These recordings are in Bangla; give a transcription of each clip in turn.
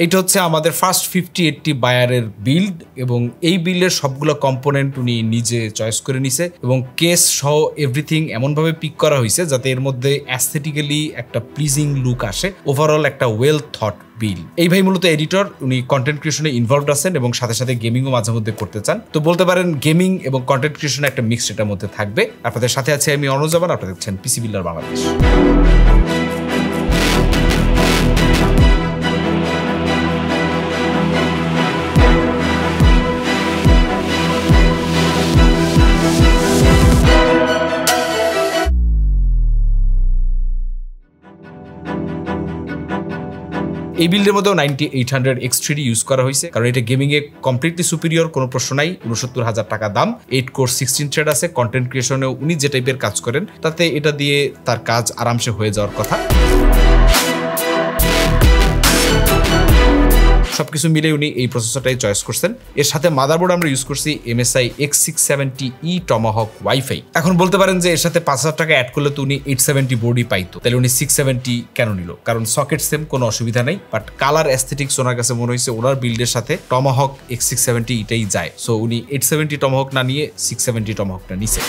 এটা হচ্ছে আমাদের ফার্স্ট 5080 বায়ারের বিল্ড এবং এই বিল্ডের সবগুলো কম্পোনেন্ট উনি নিজে চয়েস করে নিছে এবং কেস সহ এভরিথিং এমনভাবে পিক করা হয়েছে যাতে এর মধ্যে অ্যাস্থেটিক্যালি একটা প্লিজিং লুক আসে, ওভারঅল একটা ওয়েল থট বিল। এই ভাই মূলত এডিটর, উনি কন্টেন্ট ক্রিয়েশনে ইনভলভড আছেন এবং সাথে সাথে গেমিংও মাঝে মধ্যে করতে চান। তো বলতে পারেন গেমিং এবং কন্টেন্ট ক্রিয়েশনে একটা মিক্স এটার মধ্যে থাকবে। আপনাদের সাথে আছে আমি অনুজ জামান, আপনারা দেখছেন পিসি বিল্ডার বাংলাদেশ। এই বিল্ডের মধ্যেও 9800 X3D ইউজ করা হয়েছে, কারণ এটা গেমিং এ কমপ্লিটলি সুপিরিয়র, কোনো প্রশ্ন নাই। ৬৯,০০০ টাকা দাম, 8 কোর 16 থ্রেড আছে। কন্টেন্ট ক্রিয়েশনেও উনি যে টাইপের কাজ করেন তাতে এটা দিয়ে তার কাজ আরামসে হয়ে যাওয়ার কথা। সবকিছু মিলে উনি এই প্রসেসরটাই চয়েস করছেন। এর সাথে মাদারবোর্ড আমরা ইউজ করছি MSI X670E টমাহক ওয়াইফাই। এখন বলতে পারেন যে এর সাথে ৫,০০০ টাকা অ্যাড করলে তো উনি 870 বোর্ডই পাইতো, তাহলে উনি 670 কেন নিল? কারণ সকেট সেম, কোনো অসুবিধা নেই, বাট কালার অ্যাস্থেটিক্স ওনার কাছে মনে হয়েছে ওনার বিল্ডের সাথে টমাহক X670 এটাই যায়। সো উনি 870 টমাহক না নিয়ে 670 টমাহকটা নিছে।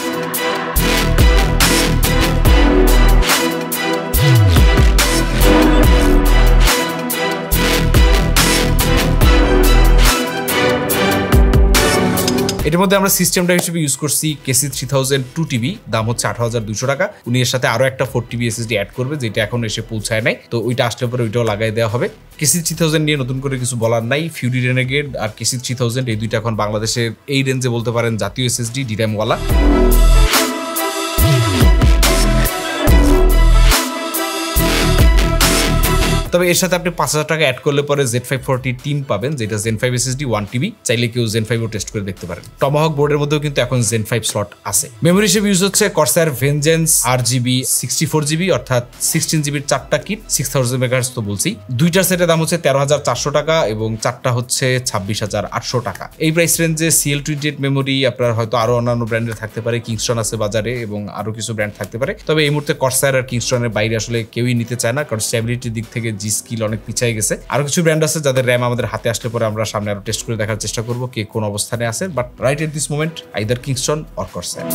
এটার মধ্যে আমরা সিস্টেমটা হিসেবে ইউজ করছি KC3000 2TB, দাম হচ্ছে ৮,২০০ টাকা। উনি এর সাথে আরো একটা 4TB SSD অ্যাড করবে, যেটা এখন এসে পৌঁছায় নাই, তো ওইটা আসলে পরে ওইটাও লাগাই দেওয়া হবে। KC3000 নিয়ে নতুন করে কিছু বলার নাই। ফিউরি রেনেগেড আর KC3000 এই দুইটা এখন বাংলাদেশের এই রেঞ্জে বলতে পারেন জাতীয় SSD DRAM ওয়ালা। তবে এর সাথে আপনি ৫,০০০ টাকা অ্যাড করলে পরে Z540 টিম পাবেন, যেটা Zen 5 SSD 1TB। চাইলে কেউ Zen 5ও টেস্ট করে দেখতে পারেন। টমাহক বোর্ডের মধ্যেও কিন্তু এখন Zen 5 স্লট আছে। মেমোরি হিসেবে ইউজ হচ্ছে Corsair Vengeance RGB 64GB, অর্থাৎ 16GB 4টা কিট, 6000 MHz তো বলছি। দুইটার সেটের দাম হচ্ছে 13,৪০০ টাকা এবং চারটা হচ্ছে 26,৮০০ টাকা। এই প্রাইস রেঞ্জে CL28 মেমোরি আপনার হয়তো আরো অন্যান্য ব্র্যান্ডের থাকতে পারে, কিংস্টন আছে বাজারে এবং আরো কিছু ব্র্যান্ড থাকতে পারে। তবে এই মুহূর্তে Corsair আর কিংস্টনের বাইরে আসলে কেউই নিতে চায় না, কারণ স্টেবিলিটির দিক থেকে জি স্কিল অনেক পিছিয়ে গেছে। আরো কিছু ব্র্যান্ড আছে যাদের র্যাম আমাদের হাতে আসলে পরে আমরা সামনে আরো টেস্ট করে দেখার চেষ্টা করবো কে কোন অবস্থানে আছে, but right at this moment either Kingston or Corsair।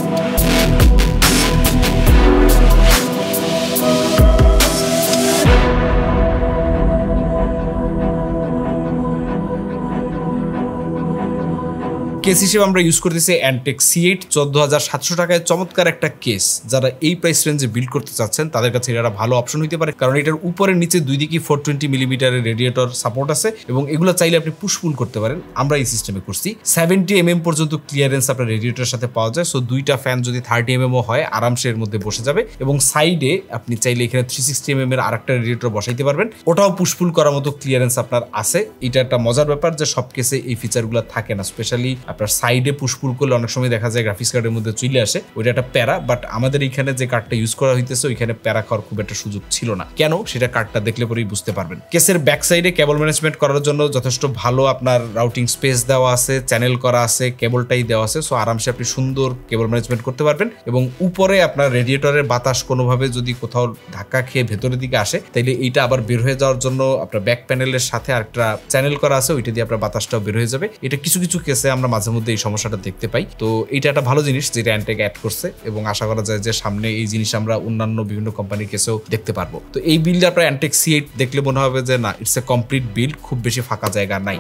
Case হিসেবে আমরা ইউজ করতেছি Antec C8 14,700 টাকায় চমৎকার একটা কেস। যারা এই প্রাইস রেঞ্জে বিল্ড করতে চাচ্ছেন তাদের কাছে এটা ভালো অপশন হইতে পারে, কারণ এটার উপরে নিচে দুই দিকে 420mm রেডিয়েটর সাপোর্ট আছে এবং এগুলো চাইলে আপনি পুশপুল করতে পারেন। আমরা এই সিস্টেমে করছি। 70mm পর্যন্ত ক্লিয়ারেন্স আপনার রেডিয়েটরের সাথে পাওয়া যায়। সো দুইটা ফ্যান যদি 30mm হয় আরামসে এর মধ্যে বসে যাবে এবং সাইডে আপনি চাইলে এখানে 360mm এর আরেকটা রেডিয়েটর বসাইতে পারবেন, ওটাও পুশপুল করার মতো ক্লিয়ারেন্স আপনার আছে। এটা একটা মজার ব্যাপার যে সব কেসে এই ফিচারগুলো থাকে না, স্পেশালি আপনার সাইডে পুশপুল করলে অনেক সময় দেখা যায় গ্রাফিক্স কার্ডের মধ্যে চলে আসে, ওইটা একটা প্যারা। বাট আমাদের এইখানে যে কার্ডটা ইউজ করা হইতেছে ওইখানে প্যারা খাওয়ার খুব একটা সুযোগ ছিল না। কেন সেটা কার্ডটা দেখলে পরেই বুঝতে পারবেন। কেসের ব্যাক সাইডে কেবল ম্যানেজমেন্ট করার জন্য যথেষ্ট ভালো আপনার রাউটিং স্পেস দেওয়া আছে, চ্যানেল করা আছে, কেবলটাই দেওয়া আছে। সো আরামসে আপনি সুন্দর কেবল ম্যানেজমেন্ট করতে পারবেন এবং উপরে আপনার রেডিয়েটরের বাতাস কোনোভাবে যদি কোথাও ধাক্কা খেয়ে ভেতরের দিকে আসে তাইলে এইটা আবার বের হয়ে যাওয়ার জন্য আপনার ব্যাক প্যানেলের সাথে আরেকটা চ্যানেল করা আছে, ওইটা দিয়ে আপনার বাতাসটাও বের হয়ে যাবে। এটা কিছু কিছু কেসে আমরা মাঝে মধ্যে এই সমস্যাটা দেখতে পাই। তো এটা একটা ভালো জিনিস যেটা Antec অ্যাড করছে এবং আশা করা যায় যে সামনে এই জিনিস আমরা অন্যান্য বিভিন্ন কোম্পানির কেসেও দেখতে পারবো। তো এই বিল্ড আপনার Antec C8 দেখলে মনে হবে যে না, ইটস এ কমপ্লিট বিল্ড, খুব বেশি ফাঁকা জায়গা নাই।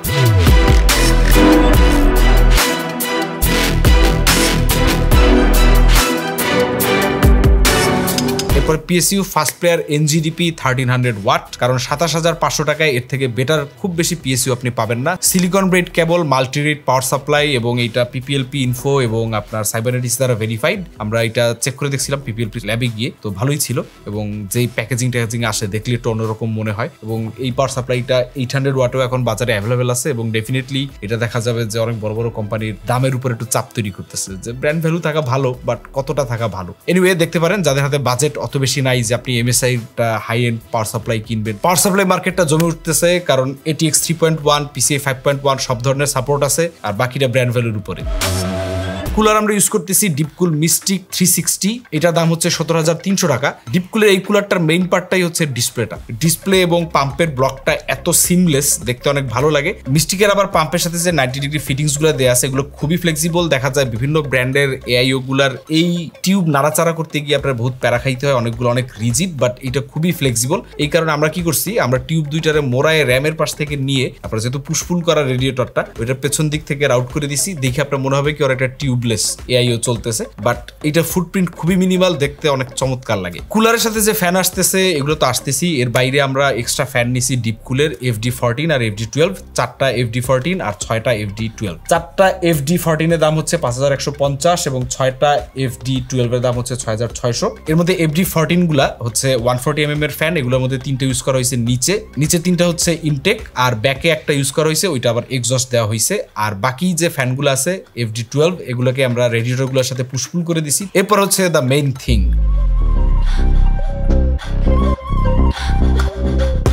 এরপর PSU first player NGDP 1300 watt, কারণ 27,500 টাকায় এর থেকে বেটার খুব বেশি PSU আপনি পাবেন না। সিলিকন ব্রেড কেবল, মাল্টি রেট পাওয়ার সাপ্লাই এবং এটা PPLP ইনফো এবং আপনার সাইবারনেটিক্স দ্বারা ভেরিফাইড। আমরা এটা চেক করে দেখছিলাম PPLP ল্যাবে গিয়ে, তো ভালোই ছিল এবং যেই প্যাকেজিং আসে দেখলে একটু অন্যরকম মনে হয়। এবং এই পাওয়ার সাপ্লাইটা 800 ওয়াটও এখন বাজারে অ্যাভেলেবেল আছে এবং ডেফিনেটলি এটা দেখা যাবে যে অনেক বড় বড় কোম্পানির দামের উপর একটু চাপ তৈরি করতেছে, যে ব্র্যান্ড ভ্যালু থাকা ভালো বাট কতটা থাকা ভালো। এনিওয়ে দেখতে পারেন যাদের হাতে বাজেট অত বেশি নাই যে আপনি MSI high end power supply কিনবেন। পাওয়ার সাপ্লাই মার্কেটটা জমে উঠতেছে, কারণ ATX 3.1 PCI 5.1 সব ধরনের সাপোর্ট আছে আর বাকিটা ব্র্যান্ড ভ্যালুর উপরে। কুলার আমরা ইউজ করতেছি ডিপকুল মিস্টিক 360, এটার দাম হচ্ছে 17,300 টাকা। ডিপকুলের এই কুলারটার মেইন পার্টটাই হচ্ছে ডিসপ্লেটা। ডিসপ্লে এবং পাম্পের ব্লকটা এত সিমলেস, দেখতে অনেক ভালো লাগে। মিস্টিকের আবার পাম্পের সাথে যে 90 ডিগ্রি ফিটিংস গুলো দেওয়া আছে এগুলো খুবই ফ্লেক্সিবল। দেখা যায় বিভিন্ন ব্র্যান্ডের এআইও গুলার এই টিউব নাড়াচাড়া করতে গিয়ে আপনার বহুত প্যারা খাইতে হয়, অনেকগুলো অনেক রিজিড, বাট এটা খুবই ফ্লেক্সিবল। এই কারণে আমরা কি করছি, আমরা টিউব দুইটারে মোড়ায় র্যামের পাশ থেকে নিয়ে আপনার যেহেতু পুশপুল করা রেডিয়েটরটা ওইটার পেছন দিক থেকে রাউট করে দিছি, দেখে আপনার মনে হবে কি ওর একটা টিউবলেস এআইও চলতেছে, বাট এটা ফুটপ্রিন্ট খুবই মিনিমাল, দেখতে অনেক চমৎকার লাগে। কুলারের সাথে যে ফ্যান আসতেছে এগুলো তো আসতেছি, এর বাইরে আমরা এক্সট্রা ফ্যান নিছি ডিপকুলের FD14 আর FD12, 4টা FD14 আর 6টা FD12। 4টা FD14 এর দাম হচ্ছে 5,150 এবং 6টা FD12 এর দাম হচ্ছে 6,600। এর মধ্যে FD14 গুলা হচ্ছে 140mm এর ফ্যান, এগুলোর মধ্যে 3টা ইউজ করা হয়েছে নিচে 3টা হচ্ছে ইনটেক, আর ব্যাকে একটা ইউজ করা হয়েছে, ওইটা আবার এক্সস্ট দেওয়া হয়েছে। আর বাকি যে ফ্যানগুলো আছে FD12 এগুলোকে আমরা রেডিয়েটরগুলোর সাথে পুশপুল করে দিছি। এরপর হচ্ছে the main thing,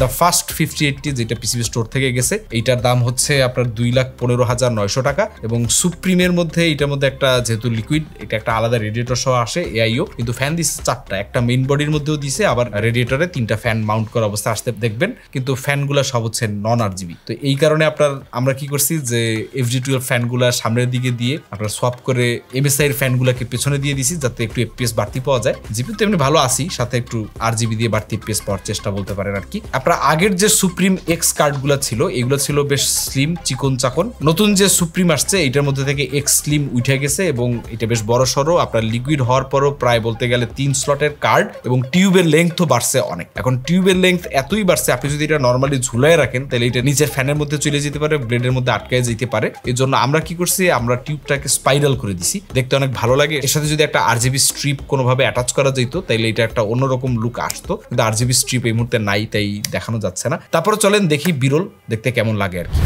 the first 5080 যেটা পিসিবি স্টোর থেকে গেছে, এইটার দাম হচ্ছে আপনার 2,15,900 টাকা। এবং সুপ্রিমের মধ্যে এটার মধ্যে একটা যেহেতু লিকুইড, এটা একটা আলাদা রেডিয়েটর সহ আসে এআইও, কিন্তু ফ্যান দিচ্ছে 4টা, একটা মেইন বডির মধ্যেও দিছে, আবার রেডিয়েটরে 3টা ফ্যান মাউন্ট করা অবস্থা আসতে দেখবেন, কিন্তু ফ্যানগুলো সব হচ্ছে নন আরজিবি। তো এই কারণে আমরা কি করছি যে FD12 ফ্যানগুলো সামনের দিকে দিয়ে আপনার সোয়াপ করে MSI এর ফ্যানগুলোকে পেছনে দিয়ে দিছি, যাতে একটু FPS বাড়তি পাওয়া যায়। জিপি তো এমনি ভালো আসি, সাথে একটু আরজিবি দিয়ে বাড়তি FPS পাওয়ার চেষ্টা বলতে পারেন আর কি। আপনার আগের যে সুপ্রিম এক্স কার্ডগুলো ছিল এগুলো ছিল বেশ স্লিম চিকন চাকন, নতুন যে সুপ্রিম আসছে এটার মধ্যে থেকে এক্স স্লিম উঠে গেছে এবং এটা বেশ বড় সড়ো। আপনার লিকুইড হওয়ার পরও প্রায় বলতে গেলে 3 স্লটের কার্ড, এবং টিউবের লেংথও বাড়ছে অনেক। এখন টিউবের লেংথ এতই বাড়ছে, আপনি যদি এটা নর্মালি ঝুলাই রাখেন তাহলে এটা নিচের ফ্যানের মধ্যে চলে যেতে পারে, ব্লেডের মধ্যে আটকায় যেতে পারে। এর জন্য আমরা কি করছি, আমরা টিউবটাকে স্পাইরাল করে দিছি, দেখতে অনেক ভালো লাগে। এর সাথে যদি একটা আরজিবি স্ট্রিপ কোনোভাবে অ্যাটাচ করা যেত তাইলে এটা একটা অন্যরকম লুক আসতো, কিন্তু আরজিবি স্ট্রিপ এই মুহূর্তে নাই, তাই দেখানো যাচ্ছে না। তারপরে চলেন দেখি বিরল দেখতে কেমন লাগে আর কি।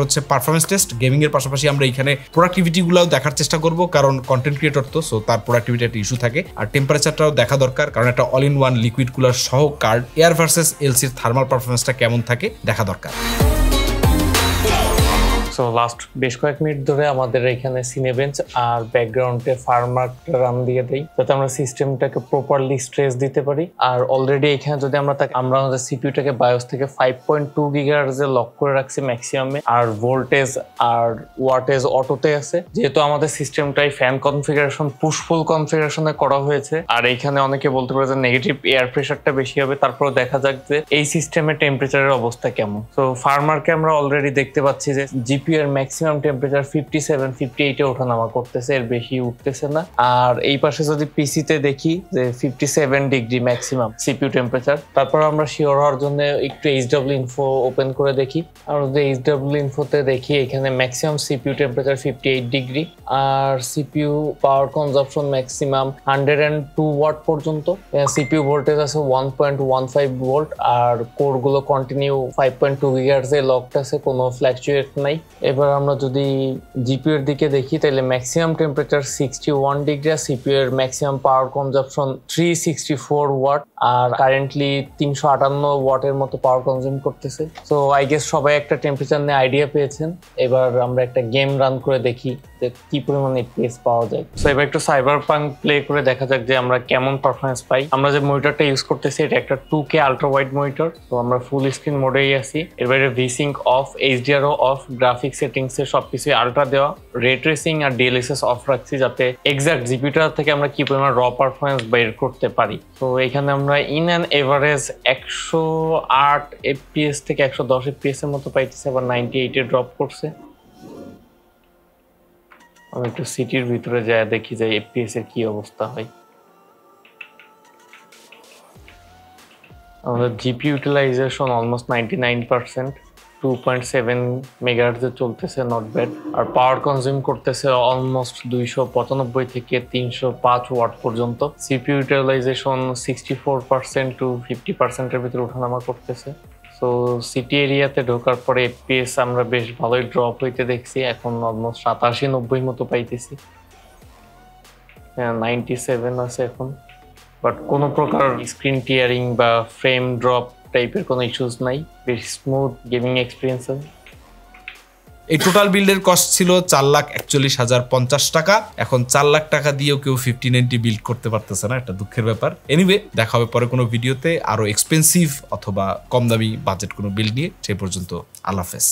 হচ্ছে পারফরমেন্স টেস্ট। গেমিং এর পাশাপাশি আমরা এখানে প্রোডাক্টিভিটি গুলাও দেখার চেষ্টা করব, কারণ কন্টেন্ট ক্রিয়েটর তো, সো তার প্রোডাক্টিভিটি একটা ইস্যু থাকে। আর টেম্পারেচারটাও দেখা দরকার, কারণ একটা all in one liquid cooler সহ কার্ড এয়ার ভার্সেস এলসির থার্মাল পারফরমেন্সটা কেমন থাকে দেখা দরকার। সো লাস্ট বেশ কয়েক মিনিট ধরে আমাদের এখানে সিনেবেঞ্চ আর ব্যাকগ্রাউন্ডে ফার্মার্ক রান দিয়ে দেই, যাতে আমরা সিস্টেমটাকে প্রপারলি স্ট্রেস দিতে পারি। আর অলরেডি এখানে যদি আমরা আমাদের সিপিইউটাকে বায়োস থেকে 5.2 গিগাহার্টজে লক করে রাখছি ম্যাক্সিমামে, আর ভোল্টেজ আর ওয়াটেজ অটোতে আছে। যেহেতু আমাদের সিস্টেমটাই ফ্যান কনফিগারেশন পুশফুল কনফিগারেশনে করা হয়েছে, আর এইখানে অনেকে বলতে পারে যে নেগেটিভ এয়ার প্রেশারটা বেশি হবে, তারপর দেখা যাক যে এই সিস্টেমের টেম্পারেচারের অবস্থা কেমন। তো ফার্মার্কে আমরা অলরেডি দেখতে পাচ্ছি যে জিপিইউ এর ম্যাক্সিমাম টেম্পারেচার 57-58 ওঠানামা করতেছে, এর বেশি উঠতেছে না। আর এই পাশে যদি পিসিতে দেখি যে 57 ডিগ্রি ম্যাক্সিমাম সিপিইউ টেম্পারেচার। তারপর আমরা শিওর হওয়ার জন্য একটু এইচডব্লিউ ইনফো ওপেন করে দেখি, আর যদি এইচডব্লিউ ইনফোতে দেখি এখানে ম্যাক্সিমাম সিপিইউ টেম্পারেচার 58 ডিগ্রি, আর CPU power consumption maximum 102 watt পর্যন্ত। সিপিইউ ভোল্টেজ আছে 1.15 ভোল্ট, আর কোর গুলো কন্টিনিউ 5.2 গিগাহার্টজে লকড আছে, কোনো ফ্ল্যাকচুয়েট নাই। এবার আমরা যদি জিপিইউ এর দিকে দেখি তাহলে ম্যাক্সিমাম টেম্পারেচার 61 ডিগ্রি, সিপিইউ এর ম্যাক্সিমাম পাওয়ার কনজাম্পশন 364 ওয়াট, আর কারেন্টলি 358 ওয়াটের মতো পাওয়ার কনজিউম করতেছে। সো আই গেস সবাই একটা টেম্পারেচার নিয়ে আইডিয়া পেয়েছেন। এবার আমরা একটা গেম রান করে দেখি যে কি পরিমাণে এফপিএস পাওয়া যায়। সো এবার একটু সাইবারপাঙ্ক প্লে করে দেখা যাক যে আমরা কেমন পারফরমেন্স পাই। আমরা যে মনিটরটা ইউজ করতেছি এটা একটা 2K আলট্রা ওয়াইড মনিটর, তো আমরা ফুল স্ক্রিন মোডেই আছি। এবারে ভিসিঙ্ক অফ, এইচডিআরও অফ, গ্রাফিক সেটিংস এর সবকিছু আলট্রা দেওয়া, রে ট্রেসিং আর ডিএলএসএস অফ রাখছি, যাতে এক্সাক্ট জিপিটা থেকে আমরা কি পরিমাণ র পারফরমেন্স বের করতে পারি। তো এখানে আমরা ইন অ্যান এভারেজ 108 এফপিএস থেকে 110 এফপিএস এর মতো পাইতেছে, আবার 98 এ ড্রপ করছে। আমি একটু সিটির ভিতরে যায় দেখি যে এফপিএস এর কি অবস্থা হয়। আমাদের জিপি ইউটিলাইজেশন অলমোস্ট 99%, 2.7 মেগাহার্টজে চলতেছে, নট ব্যাড। আর পাওয়ার কনজিউম করতেছে অলমোস্ট 295 থেকে 305 ওয়াট পর্যন্ত। সিপিইউ ইউটিলাইজেশন 64% টু 50%-এর ভিতরে ওঠানামা করতেছে। সো সিটি এরিয়াতে ঢোকার পরে এফপিএস আমরা বেশ ভালোই ড্রপ হইতে দেখছি, এখন অলমোস্ট 87-90 মতো পাইতেছি। 97 আছে এখন, বাট কোনো প্রকার স্ক্রিন টিয়ারিং বা ফ্রেম ড্রপ টাইপের কোনো ইস্যুস নাই, বেশ স্মুথ গেমিং এক্সপিরিয়েন্স। এই টোটাল বিল্ডের কস্ট ছিল 4,41,050 টাকা। এখন 4 লাখ টাকা দিয়েও কেউ 5090 বিল্ড করতে পারতেছে না, একটা দুঃখের ব্যাপার। এনিওয়ে, দেখা হবে পরে কোনো ভিডিওতে আরো এক্সপেন্সিভ অথবা কম দামি বাজেট কোনো বিল্ড নিয়ে। সে পর্যন্ত আল্লাহ হাফেজ।